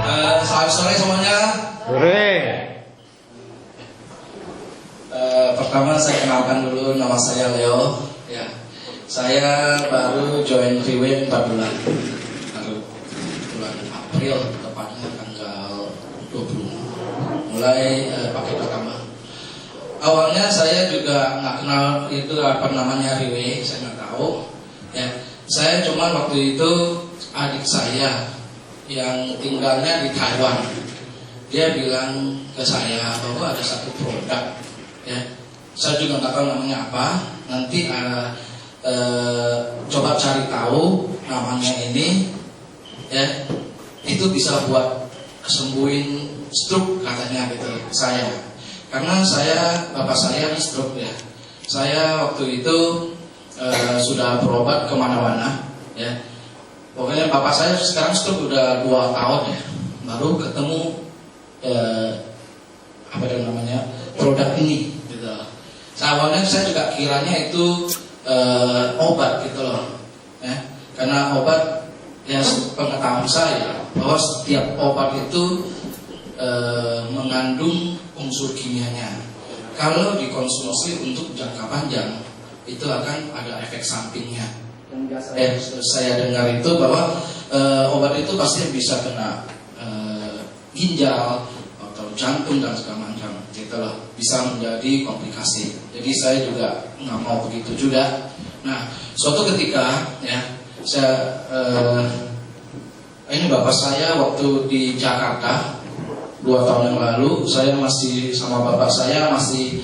Selamat sore semuanya. Sore. Pertama saya kenalkan dulu, nama saya Leo. Ya, saya baru join Freeway 4 bulan. Baru bulan April, tepatnya tanggal 20. Mulai pakai rekaman. Awalnya saya juga nggak kenal itu apa namanya Freeway, saya nggak tahu. Ya, saya cuma waktu itu adik saya yang tinggalnya di Taiwan, dia bilang ke saya bahwa ada satu produk, ya, saya juga nggak tahu namanya apa. Nanti coba cari tahu namanya ini, ya, itu bisa buat kesembuhin stroke katanya gitu. Saya, karena bapak saya stroke ya. Saya waktu itu sudah berobat kemana-mana, ya. Pokoknya bapak saya sekarang stroke udah 2 tahun ya, baru ketemu apa namanya produk ini gitu. Awalnya saya juga kiranya itu obat gitu loh, ya. Karena obat, ya, pengetahuan saya bahwa setiap obat itu mengandung unsur kimianya. Kalau dikonsumsi untuk jangka panjang itu akan ada efek sampingnya. Saya dengar itu bahwa obat itu pasti bisa kena ginjal atau jantung dan segala macam, gitu loh, bisa menjadi komplikasi. Jadi saya juga nggak mau begitu juga. Nah, suatu ketika ya, saya ini bapak saya waktu di Jakarta 2 tahun yang lalu, saya masih sama bapak saya masih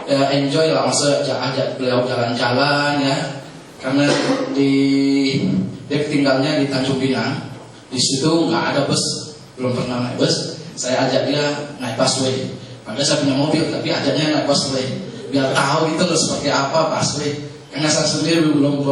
enjoy lah, masa ajak beliau jalan-jalan ya. Karena dia tinggalnya di Tanjung Pinang, di situ nggak ada bus, belum pernah naik bus. Saya ajak dia naik busway. Padahal saya punya mobil, tapi ajaknya naik busway, biar tahu itu loh seperti apa busway. Karena saya sendiri belum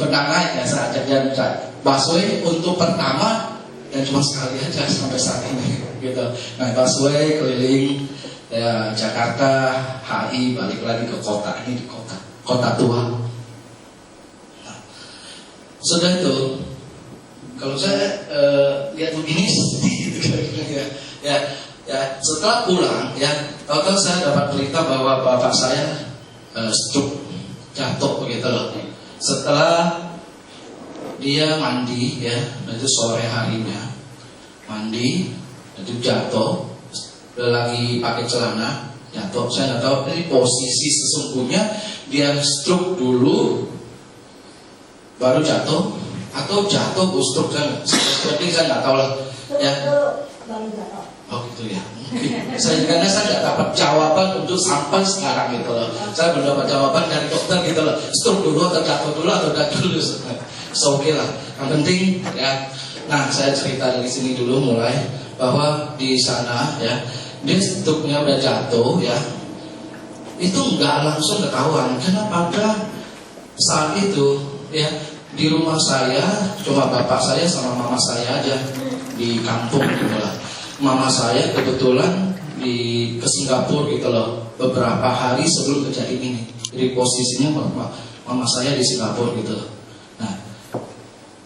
pernah naik ya, saya ajak dia naik busway untuk pertama dan cuma sekali aja sampai saat ini, gitu. Naik busway keliling ya, Jakarta, HI, balik lagi ke kota. Ini di kota tua. Sudah itu, kalau saya lihat begini sedih gitu ya. Setelah pulang ya, tahu-tahu saya dapat berita bahwa bapak saya stroke, jatuh begitu loh. Setelah dia mandi ya, itu sore harinya mandi, itu jatuh, lagi pakai celana, jatuh. Saya nggak tahu ini posisi sesungguhnya dia stroke dulu baru jatuh atau jatuh stroke, saya nggak tahu lah ya. Oh gitu ya, mungkin karena saya nggak dapat jawaban untuk sampai sekarang gitu loh. Saya belum dapat jawaban dari dokter gitu loh, stroke dulu atau jatuh dulu atau jatuh dulu. So oke lah, yang penting ya. Nah, saya cerita dari sini dulu mulai bahwa di sana ya, dia stroke-nya udah jatuh ya, itu nggak langsung ketahuan karena pada saat itu ya, di rumah saya cuma bapak saya sama mama saya aja di kampung gitu lah. Mama saya kebetulan ke Singapura gitu loh, beberapa hari sebelum kejadian ini. Jadi posisinya mama saya di Singapura gitu. Nah,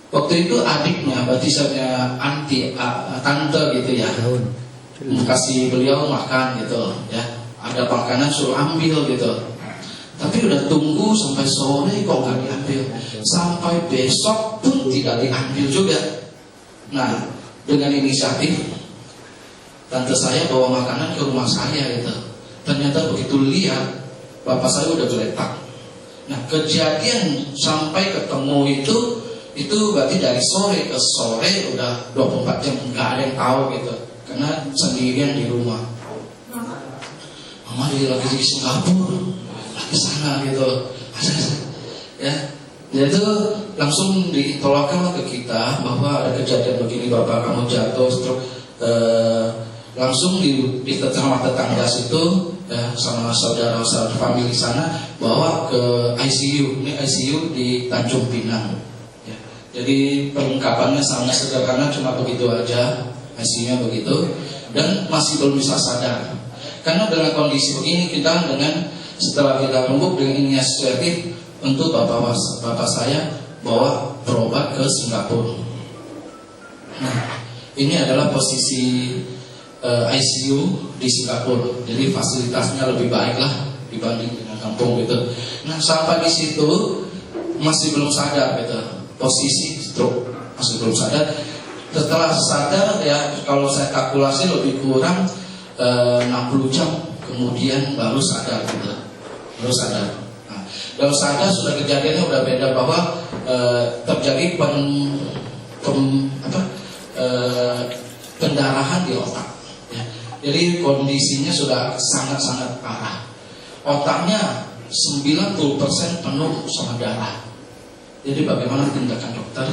waktu itu adiknya, berarti saya tante gitu ya, kasih beliau makan gitu ya. Ada makanan suruh ambil gitu. Tapi udah tunggu sampai sore kok nggak diambil, sampai besok pun tidak diambil juga. Nah, dengan inisiatif tante saya bawa makanan ke rumah saya gitu. Ternyata begitu lihat, bapak saya udah geletak. Nah, kejadian sampai ketemu itu berarti dari sore ke sore udah 24 jam nggak ada yang tahu gitu, karena sendirian di rumah. Mama dia lagi di Singapura, di sana gitu ya. Jadi langsung ditolakkan ke kita bahwa ada kejadian begini, bapak kamu jatuh stroke. Langsung di tetangga situ ya, sama saudara famili sana bawa ke ICU. Ini ICU di Tanjung Pinang ya. Jadi perlengkapannya sangat sederhana, cuma begitu aja, ICU-nya begitu, dan masih belum bisa sadar. Karena dengan kondisi begini kita setelah kita rembuk dengan inisiatif untuk bapak saya bawa berobat ke Singapura. Nah, Ini adalah posisi ICU di Singapura. Jadi fasilitasnya lebih baik lah dibanding dengan kampung gitu. Nah sampai di situ masih belum sadar gitu, posisi stroke masih belum sadar. Setelah sadar ya, kalau saya kalkulasi lebih kurang 60 jam kemudian baru sadar gitu, baru sadar. Nah, kalau sadar sudah kejadiannya udah beda, bahwa terjadi pendarahan di otak. Ya. Jadi kondisinya sudah sangat-sangat parah. Otaknya 90% penuh sama darah. Jadi bagaimana tindakan dokter?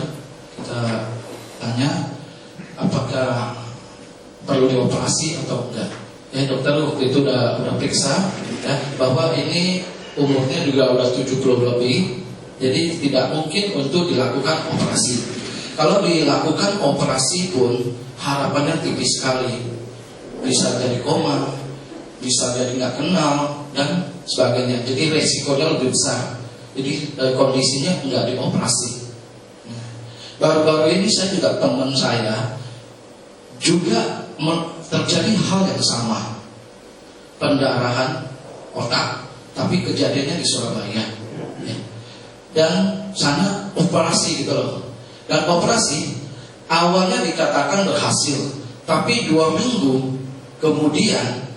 Kita tanya apakah perlu dioperasi atau enggak. Ya dokter waktu itu udah periksa ya, bahwa ini umurnya juga udah 70 lebih. Jadi tidak mungkin untuk dilakukan operasi. Kalau dilakukan operasi pun harapannya tipis sekali. Bisa jadi koma, bisa jadi nggak kenal dan sebagainya. Jadi resikonya lebih besar. Jadi kondisinya nggak dioperasi. Baru-baru ini saya juga teman saya juga terjadi hal yang sama, pendarahan otak, tapi kejadiannya di Surabaya. Ya. Dan sana operasi gitu loh. Dan operasi awalnya dikatakan berhasil, tapi 2 minggu kemudian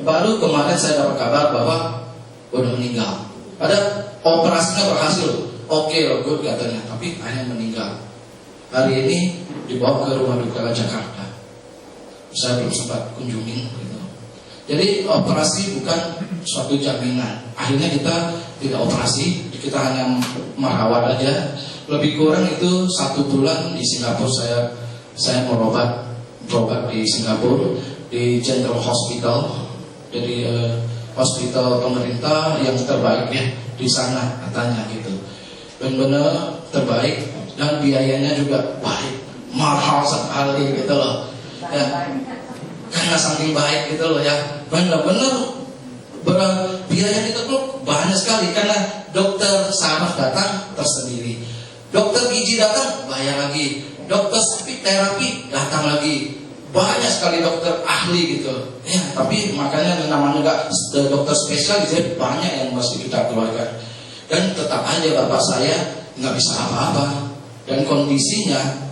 baru kemarin saya dapat kabar bahwa udah meninggal. Ada operasinya berhasil, oke loh, good katanya, tapi akhirnya meninggal. Hari ini dibawa ke rumah duka Jakarta. Saya belum sempat kunjungin gitu. Jadi operasi bukan suatu jaminan. Akhirnya kita tidak operasi, kita hanya merawat aja. Lebih kurang itu 1 bulan di Singapura saya berobat di Singapura di General Hospital. Jadi hospital pemerintah yang terbaik ya di sana katanya gitu. Benar-benar terbaik dan biayanya juga baik, mahal sekali gitu loh. Ya, karena saking baik gitu loh ya, benar-benar biayanya itu tuh banyak sekali, karena dokter saraf datang tersendiri, dokter gigi datang bayar lagi, dokter speech terapi datang lagi, banyak sekali dokter ahli gitu ya. Tapi makanya namanya nggak dokter spesial jadi banyak yang mesti kita keluarkan. Dan tetap aja bapak saya nggak bisa apa-apa, dan kondisinya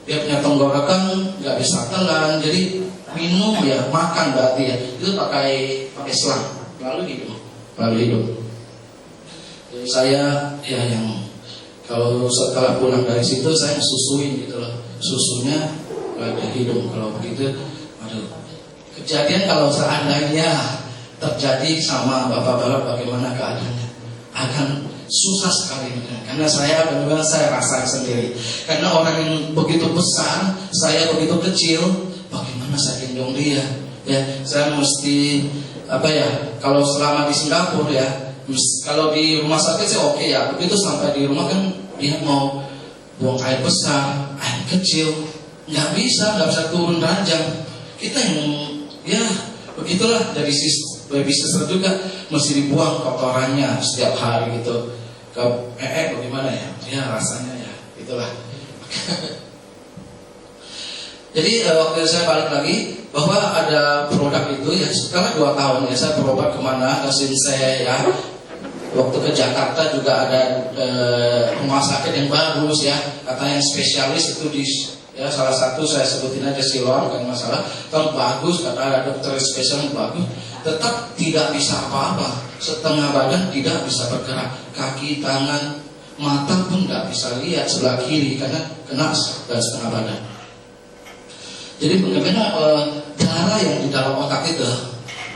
dia punya tenggorokan nggak bisa telan, jadi minum ya, makan berarti ya itu pakai selang lalu hidup. Jadi saya ya yang kalau setelah pulang dari situ saya susuin gitu loh, susunya ada hidung. Kalau begitu, aduh, kejadian kalau seandainya terjadi sama bapak-bapak bagaimana keadaannya, akan susah sekali karena saya benar-benar saya rasakan sendiri. Karena orang yang begitu besar, saya begitu kecil, bagaimana saya gendong dia? Ya, saya mesti kalau selama di Singapura ya, kalau di rumah sakit sih oke ya. Begitu sampai di rumah kan dia mau buang air besar, air kecil, nggak bisa turun ranjang. Kita yang ya begitulah, dari baby sister juga mesti dibuang kotorannya setiap hari gitu. Bagaimana ya? Ya rasanya ya itulah. Jadi waktu saya balik lagi bahwa ada produk itu ya, setelah 2 tahun ya saya berobat kemana, ke Sinsei ya. Waktu ke Jakarta juga ada rumah sakit yang bagus ya, katanya yang spesialis itu di ya, salah satu saya sebutin aja Siloam, kan masalah kalau bagus, kata ada dokter spesial yang bagus, tetap tidak bisa apa-apa, setengah badan tidak bisa bergerak, kaki, tangan, mata pun tidak bisa lihat sebelah kiri karena kena setengah badan. Jadi bagaimana darah yang di dalam otak itu,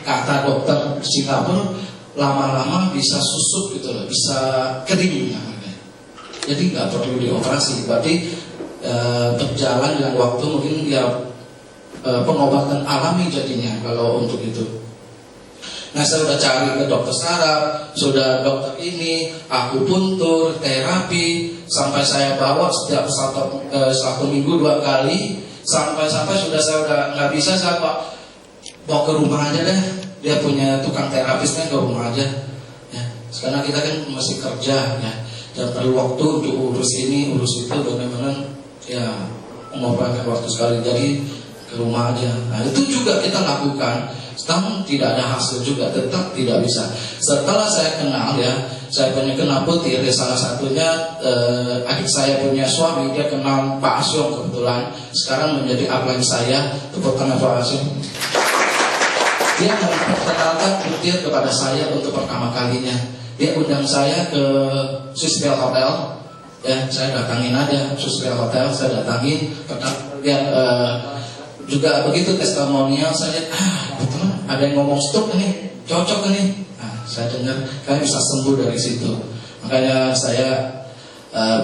kata dokter Singapura, lama-lama bisa susut gitu loh, bisa kering. Jadi nggak perlu dioperasi, berarti berjalan dengan waktu mungkin ya pengobatan alami jadinya kalau untuk itu. Nah saya sudah cari ke dokter saraf, sudah dokter ini, akupuntur, terapi, sampai saya bawa setiap 1 minggu 2 kali, sampai sudah saya udah nggak bisa, saya bawa ke rumah aja deh. Dia punya tukang terapisnya ke rumah aja. Ya, karena kita kan masih kerja ya, dan perlu waktu untuk urus ini, urus itu, benar-benar ya memanfaatkan waktu sekali, jadi ke rumah aja. Nah itu juga kita lakukan, namun tidak ada hasil juga, tetap tidak bisa. Setelah saya kenal ya, saya punya kenal Putir, salah satunya adik saya punya suami, dia kenal Pak Asyong kebetulan, sekarang menjadi upline saya. Tepuk tangan Pak Asyong. Dia memperkenalkan Putir kepada saya untuk pertama kalinya. Dia undang saya ke Swissville Hotel. Ya, saya datangin aja Swissville Hotel, saya datangin. Dia juga begitu testimonial, saya lihat, betul ada yang ngomong stop ini, cocok ini. Nah, saya dengar, kalian bisa sembuh dari situ. Makanya saya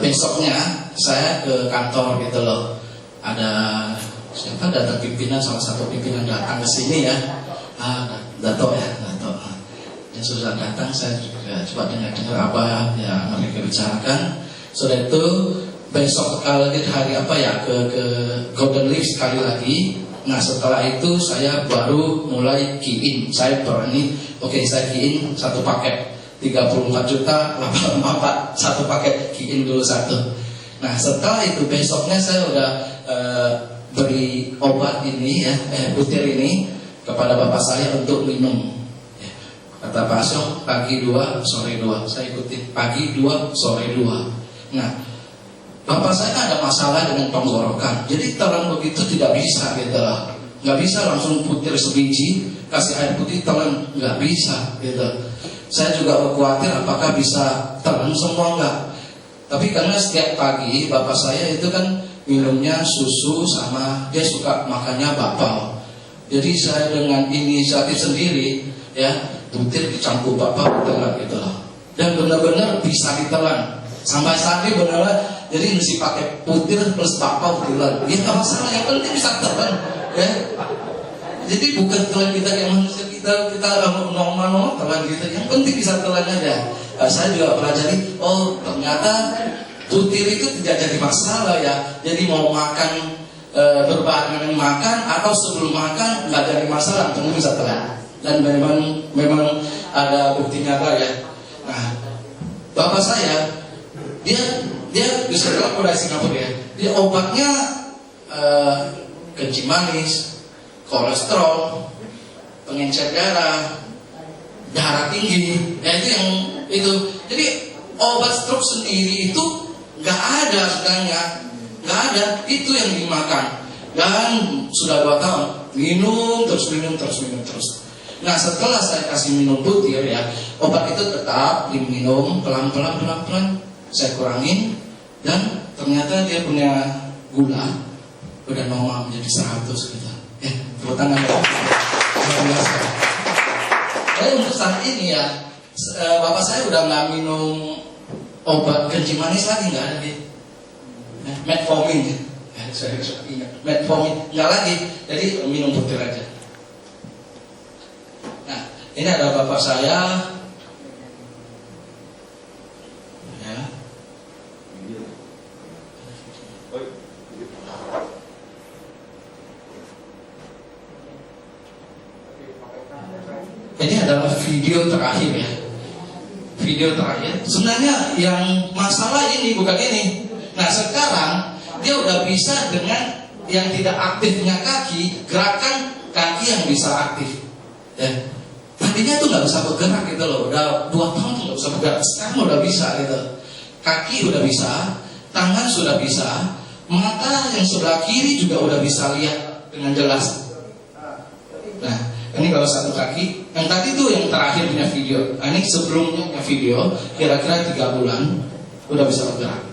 besoknya saya ke kantor gitu loh. Ada siapa datang pimpinan, salah satu pimpinan datang ke sini ya. Dato ya, Dato. Dia sudah datang, saya juga coba dengar apa ya mereka bicarakan. Sudah itu besok lagi hari apa ya ke Golden Leaf sekali lagi. Nah setelah itu saya baru mulai key in. Saya berani, saya key in satu paket 34 juta 84 satu paket, key in dulu satu. Nah setelah itu besoknya saya udah beri obat ini ya, Putir ini kepada bapak saya untuk minum. Kata Pak Asyong, pagi 2, sore 2. Saya ikutin pagi 2, sore 2. Nah, bapak saya kan ada masalah dengan tenggorokan. Jadi telan begitu tidak bisa gitu lah. Nggak bisa langsung Putir sebiji, kasih air putih telan, nggak bisa gitu. Saya juga khawatir apakah bisa telan semua nggak. Tapi karena setiap pagi bapak saya itu kan minumnya susu sama dia suka makannya bakpao. Jadi saya dengan inisiatif sendiri ya, Putir dicampur bapak telan gitu lah. Dan benar-benar bisa ditelan. Sampai saat ini benar, jadi mesti pakai Putir plus bakpao telan. Ya nggak masalah, yang penting bisa telan ya. Jadi bukan telan kita yang manusia kita normal telan gitu. Yang penting bisa telan aja. Saya juga pelajari, ternyata Putir itu tidak jadi masalah ya. Jadi mau makan berbahan makan atau sebelum makan nggak jadi masalah, penting bisa telan. Dan memang ada bukti nyata ya. Nah, bapak saya dia bisa bilang dari Singapura ya. Dia obatnya kencing manis, kolesterol, pengencer darah, darah tinggi. Ya itu. Jadi obat stroke sendiri itu nggak ada sebenarnya, nggak ada. Itu yang dimakan. Dan sudah 2 tahun minum terus. Nah setelah saya kasih minum Putir ya, obat itu tetap diminum pelan-pelan saya kurangin, dan ternyata dia punya gula udah normal menjadi 100 gitu. Tepuk tangan ya. Jadi untuk saat ini ya, bapak saya udah nggak minum obat kencing manis lagi, nggak ada dia. Metformin, saya ingat Metformin nggak lagi, jadi minum Putir aja. Nah, ini ada bapak saya. Ya. Ini adalah video terakhir ya. Video terakhir. Sebenarnya yang masalah ini bukan ini. Nah, sekarang dia udah bisa dengan yang tidak aktifnya kaki, gerakan kaki yang bisa aktif. Ya. Tadinya tuh nggak bisa bergerak gitu loh, udah 2 tahun tuh nggak bisa bergerak, sekarang udah bisa gitu. Kaki udah bisa, tangan sudah bisa, mata yang sebelah kiri juga udah bisa lihat dengan jelas. Nah, ini kalau satu kaki, yang tadi tuh yang terakhir punya video, ini sebelumnya punya video, kira-kira 3 bulan udah bisa bergerak.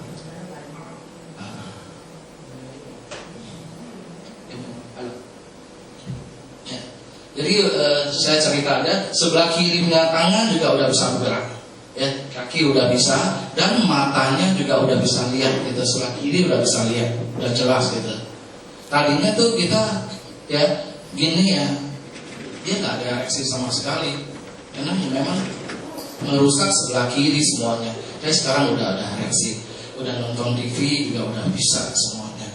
Jadi saya cerita aja, sebelah kiri punya tangan juga udah bisa bergerak, ya, kaki udah bisa, dan matanya juga udah bisa lihat gitu, sebelah kiri udah bisa lihat, udah jelas gitu. Tadinya tuh kita ya gini ya, dia nggak ada ereksi sama sekali, karena memang merusak sebelah kiri semuanya. Tapi sekarang udah ada ereksi, udah nonton TV juga udah bisa semuanya.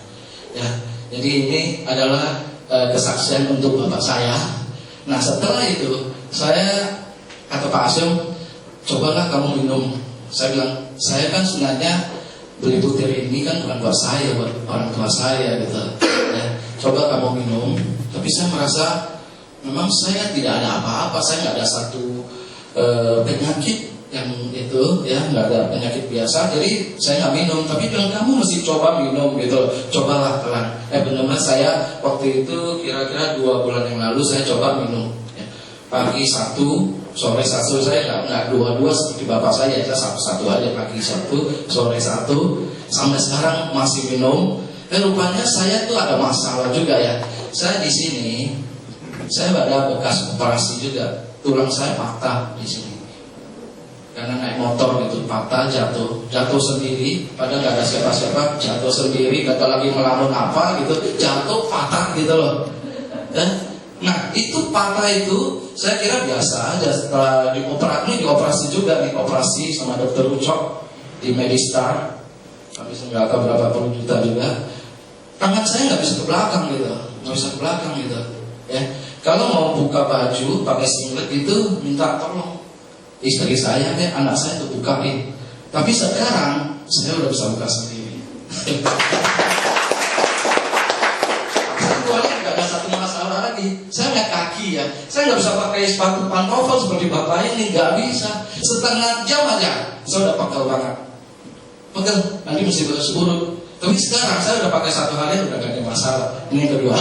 Ya, jadi ini adalah kesaksian untuk bapak saya. Nah setelah itu saya kata Pak Asyong, cobalah kamu minum. Saya bilang, saya kan sebenarnya beli butir ini kan bukan buat saya, buat orang tua saya gitu ya. Coba kamu minum. Tapi saya merasa memang saya tidak ada apa-apa, saya nggak ada satu penyakit yang itu ya, nggak ada penyakit biasa, jadi saya nggak minum. Tapi bilang kamu mesti coba minum gitu, cobalah pelan. Benar-benar saya waktu itu kira-kira 2 bulan yang lalu saya coba minum ya. Pagi 1, sore 1, saya nggak 2 seperti bapak saya satu aja, pagi 1, sore 1, sampai sekarang masih minum. Rupanya saya tuh ada masalah juga ya. Saya di sini, saya ada bekas operasi juga, tulang saya patah di sini. Karena naik motor gitu, patah, jatuh sendiri, padahal nggak ada siapa-siapa, jatuh sendiri, kata lagi melamun apa gitu, jatuh patah gitu loh. Nah itu patah itu saya kira biasa aja. Setelah dioperasi juga nih, operasi sama dokter Ucok di Medistar, habis nggak tahu berapa puluh juta juga. Tangan saya nggak bisa ke belakang gitu, nggak bisa ke belakang gitu. Ya, kalau mau buka baju pakai singlet itu minta tolong istri saya deh, anak saya tuh bukain. Tapi sekarang saya udah bisa buka sendiri. Nggak ada satu masalah lagi. Saya nggak kaki ya, saya nggak bisa pakai sepatu pantofel seperti bapak ini, nggak bisa. Setengah jam aja saya udah pegel banget, pegel. Nanti mesti urut. Tapi sekarang saya udah pakai 1 hari udah gak ada masalah. Ini yang kedua.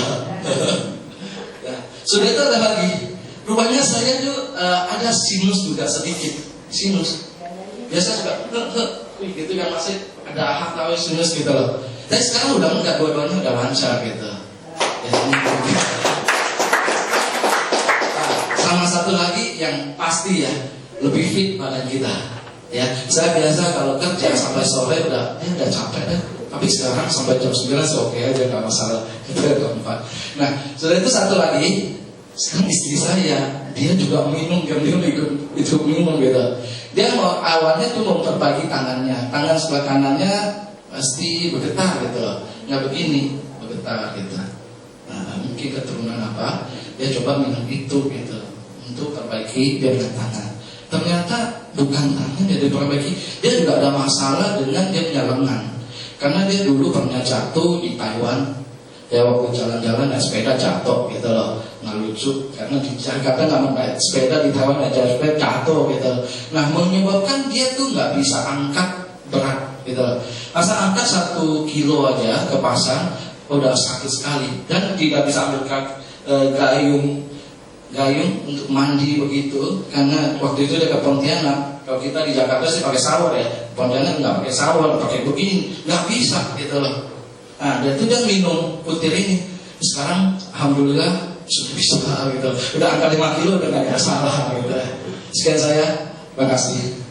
Ya. Sudah itu ada lagi. Rupanya saya tuh ada sinus juga sedikit. Sinus. Biasa juga gitu yang masih ada hak tahu sinus gitu loh. Tapi sekarang udah enggak, dua-duanya udah lancar gitu. Ya, ini sama satu lagi yang pasti ya, lebih fit badan kita. Ya, saya biasa kalau kerja sampai sore udah capek deh. Tapi sekarang sampai jam 9 oke aja, gak masalah. Itu yang keempat. Nah, sudah itu satu lagi. Sekarang istri saya, dia juga minum, dia ikut minum gitu. Dia mau awalnya tuh mau memperbaiki tangannya. Tangan sebelah kanannya pasti bergetar gitu loh. Nggak begini, bergetar gitu. Nah, mungkin keturunan apa, dia coba minum itu gitu untuk perbaiki biar tangan. Ternyata bukan tangan yang diperbaiki, dia juga ada masalah dengan dia punya lengan. Karena dia dulu pernah jatuh di Taiwan. Ya waktu jalan-jalan naik sepeda jatuh gitu loh. Nggak lucu, karena di Jakarta nggak naik sepeda, di Taiwan naik sepeda jatuh gitu. Nah menyebabkan dia tuh nggak bisa angkat berat gitu loh. Masa angkat 1 kilo aja ke pasar udah sakit sekali. Dan tidak bisa ambil gayung untuk mandi begitu. Karena waktu itu dia ke Pontianak. Kalau kita di Jakarta sih pakai shower ya, Pontianak nggak pakai shower, pakai begini, nggak bisa gitu loh. Nah, dan itu dia minum butir ini. Sekarang alhamdulillah sudah bisa gitu. Udah angka 5 kilo udah nggak ada salah gitu. Sekian saya, terima kasih.